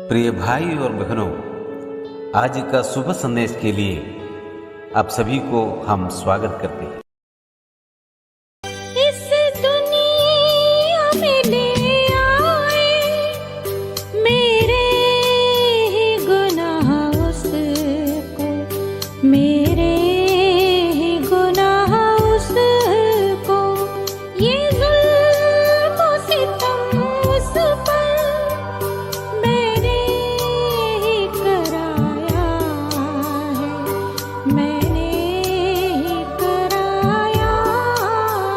प्रिय भाई और बहनों, आज का शुभ संदेश के लिए आप सभी को हम स्वागत करते हैं। इस दुनिया में ले आए मेरे ही गुनाह उसको, मेरे ही गुनाह उसको, ये जुल्म सितम उस पर मैंने ही कराया है, मैंने ही कराया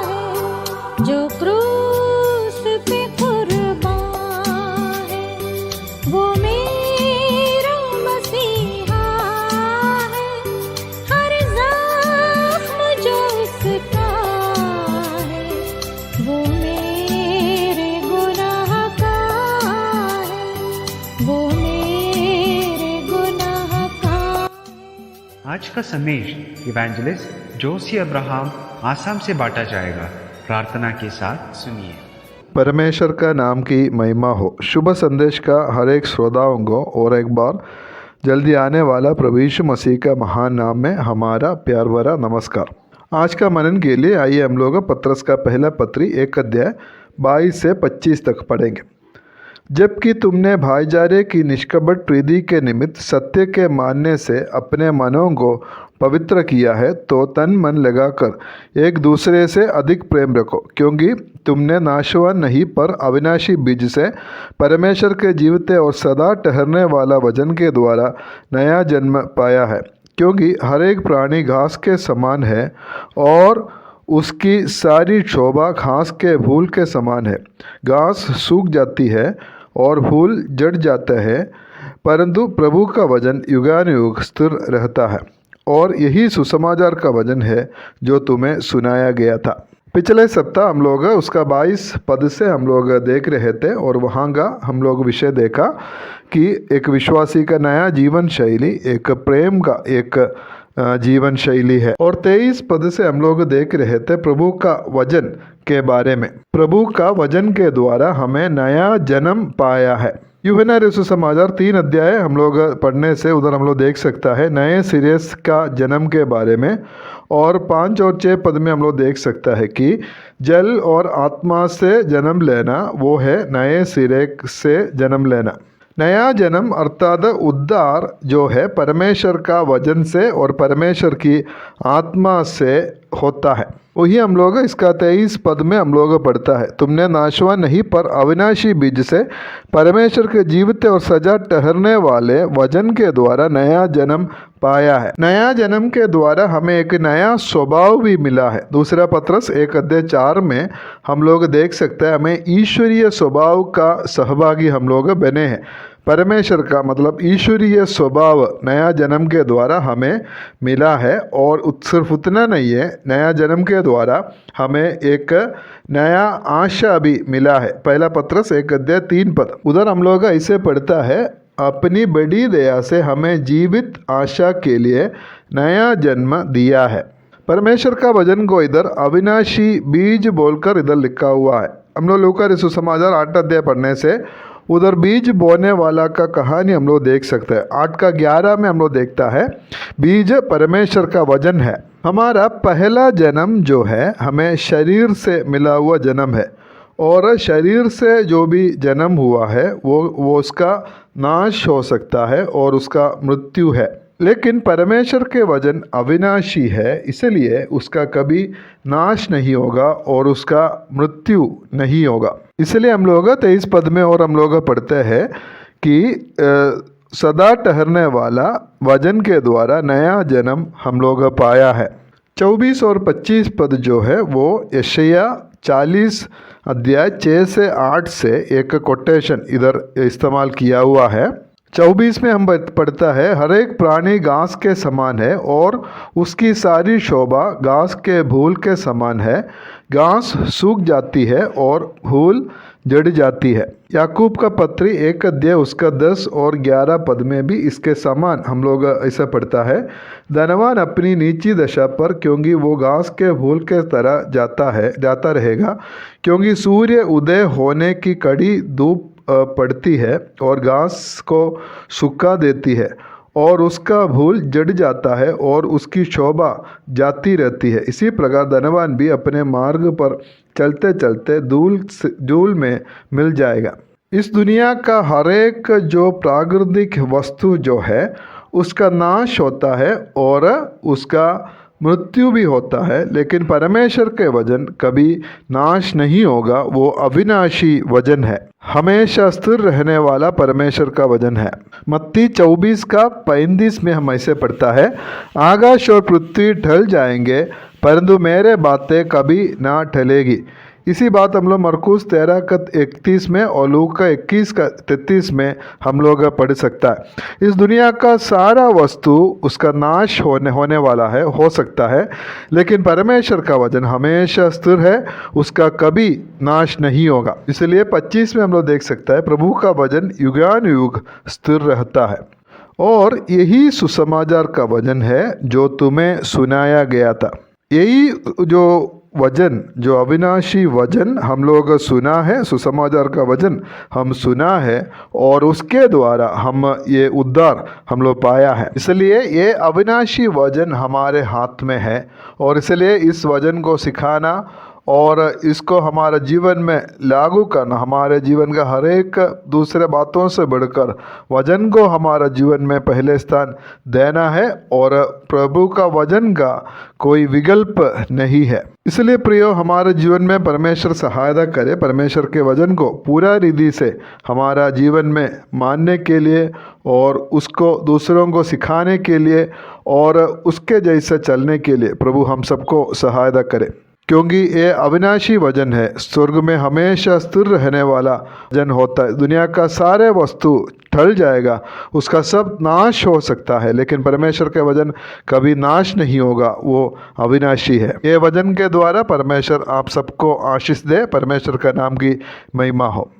है। जो क्रूस पे कुर्बान है वो मेरा मसीहा है। हर ज़ख्म जो उसका है वो मेरे गुनाह का है, वो मेरे गुनाह का है। आज का संदेश इवेंजलिस्ट जोशी अब्राहम आसाम से बांटा जाएगा। प्रार्थना के साथ सुनिए। परमेश्वर का नाम की महिमा हो। शुभ संदेश का हर एक श्रोताओं को और एक बार जल्दी आने वाला प्रभु यीशु मसीह का महान नाम में हमारा प्यार भरा नमस्कार। आज का मनन के लिए आइए हम लोग पत्रस का पहला पत्री 1 अध्याय 22 से 25 तक पढ़ेंगे। जबकि तुमने भाईचारे की निष्कपट प्रीति के निमित्त सत्य के मानने से अपने मनों को पवित्र किया है, तो तन मन लगाकर एक दूसरे से अधिक प्रेम रखो, क्योंकि तुमने नाशवान नहीं पर अविनाशी बीज से परमेश्वर के जीवते और सदा ठहरने वाला वचन के द्वारा नया जन्म पाया है। क्योंकि हर एक प्राणी घास के समान है और उसकी सारी शोभा घास के फूल के समान है। घास सूख जाती है और फूल जड़ जाता है, परंतु प्रभु का वचन युगानुयुग स्थिर रहता है। और यही सुसमाचार का वचन है जो तुम्हें सुनाया गया था। पिछले सप्ताह हम लोग उसका 22 पद से हम लोग देख रहे थे और वहाँ का हम लोग विषय देखा कि एक विश्वासी का नया जीवन शैली, एक प्रेम का एक जीवन शैली है। और 23 पद से हम लोग देख रहे थे प्रभु का वचन के बारे में। प्रभु का वचन के द्वारा हमें नया जन्म पाया है। यूहन्ना रसूल समाचार 3 अध्याय हम लोग पढ़ने से उधर हम लोग देख सकता है नए सिरे का जन्म के बारे में। और 5 और 6 पद में हम लोग देख सकता है कि जल और आत्मा से जन्म लेना वो है नए सिरे से जन्म लेना। नया जन्म अर्थात उद्धार जो है परमेश्वर का वचन से और परमेश्वर की आत्मा से होता है। वही हम लोग इसका 23 पद में हम लोग पढ़ता है, तुमने नाशवान नहीं पर अविनाशी बीज से परमेश्वर के जीवित और सजा ठहरने वाले वचन के द्वारा नया जन्म पाया है। नया जन्म के द्वारा हमें एक नया स्वभाव भी मिला है। दूसरा पत्रस 1 अध्याय 4 में हम लोग देख सकते हैं हमें ईश्वरीय स्वभाव का सहभागी हम लोग बने हैं। परमेश्वर का मतलब ईश्वरीय स्वभाव नया जन्म के द्वारा हमें मिला है। और सिर्फ उतना नहीं है, नया जन्म के द्वारा हमें एक नया आशा भी मिला है। पहला पत्रस 1 अध्याय 3 पद उधर हम लोग ऐसे पढ़ता है, अपनी बड़ी दया से हमें जीवित आशा के लिए नया जन्म दिया है। परमेश्वर का वचन को इधर अविनाशी बीज बोलकर इधर लिखा हुआ है। हम लोग लूका रसूल समाचार 8 अध्याय पढ़ने से उधर बीज बोने वाला का कहानी हम लोग देख सकते हैं। 8 का 11 में हम लोग देखता है बीज परमेश्वर का वचन है। हमारा पहला जन्म जो है हमें शरीर से मिला हुआ जन्म है। और शरीर से जो भी जन्म हुआ है वो उसका नाश हो सकता है और उसका मृत्यु है। लेकिन परमेश्वर के वचन अविनाशी है, इसलिए उसका कभी नाश नहीं होगा और उसका मृत्यु नहीं होगा। इसलिए हम लोग 23 पद में और हम लोग पढ़ते हैं कि सदा ठहरने वाला वचन के द्वारा नया जन्म हम लोग पाया है। 24 और 25 पद जो है वो यशायाह 40 अध्याय 6 से 8 से एक कोटेशन इधर इस्तेमाल किया हुआ है। 24 में हम पढ़ता है, हर एक प्राणी घास के समान है और उसकी सारी शोभा घास के फूल के समान है। घास सूख जाती है और फूल जड़ जाती है। याकूब का पत्री 1 अध्याय उसका 10 और 11 पद में भी इसके समान हम लोग ऐसा पढ़ता है, धनवान अपनी नीची दशा पर, क्योंकि वो घास के फूल के तरह जाता रहेगा, क्योंकि सूर्य उदय होने की कड़ी धूप पड़ती है और घास को सूखा देती है और उसका फूल जड़ जाता है और उसकी शोभा जाती रहती है। इसी प्रकार धनवान भी अपने मार्ग पर चलते चलते धूल में मिल जाएगा। इस दुनिया का हर एक जो प्राकृतिक वस्तु जो है उसका नाश होता है और उसका मृत्यु भी होता है, लेकिन परमेश्वर के वचन कभी नाश नहीं होगा। वो अविनाशी वचन है, हमेशा स्थिर रहने वाला परमेश्वर का वचन है। मत्ती 24:35 में हम ऐसे पढ़ता है, आकाश और पृथ्वी टल जाएंगे परंतु मेरे बातें कभी ना टलेगी। इसी बात हम लोग मरकुस 13:31 में और लूका 21:33 में हम लोग पढ़ सकता है। इस दुनिया का सारा वस्तु उसका नाश होने वाला है, हो सकता है, लेकिन परमेश्वर का वचन हमेशा स्थिर है, उसका कभी नाश नहीं होगा। इसलिए 25 में हम लोग देख सकता है, प्रभु का वचन युगानुयुग स्थिर रहता है। और यही सुसमाचार का वचन है जो तुम्हें सुनाया गया था। यही जो वचन, जो अविनाशी वचन हम लोग सुना है, सुसमाचार का वचन हम सुना है और उसके द्वारा हम ये उद्धार हम लोग पाया है। इसलिए ये अविनाशी वचन हमारे हाथ में है और इसलिए इस वचन को सिखाना और इसको हमारे जीवन में लागू करना, हमारे जीवन का हर एक दूसरे बातों से बढ़कर वचन को हमारा जीवन में पहले स्थान देना है और प्रभु का वचन का कोई विकल्प नहीं है। इसलिए प्रियो, हमारे जीवन में परमेश्वर सहायता करे, परमेश्वर के वचन को पूरा रीति से हमारा जीवन में मानने के लिए और उसको दूसरों को सिखाने के लिए और उसके जैसे चलने के लिए प्रभु हम सबको सहायता करे, क्योंकि ये अविनाशी वचन है, स्वर्ग में हमेशा स्थिर रहने वाला वचन होता है। दुनिया का सारे वस्तु टल जाएगा, उसका सब नाश हो सकता है, लेकिन परमेश्वर के वचन कभी नाश नहीं होगा, वो अविनाशी है। ये वचन के द्वारा परमेश्वर आप सबको आशीष दे। परमेश्वर का नाम की महिमा हो।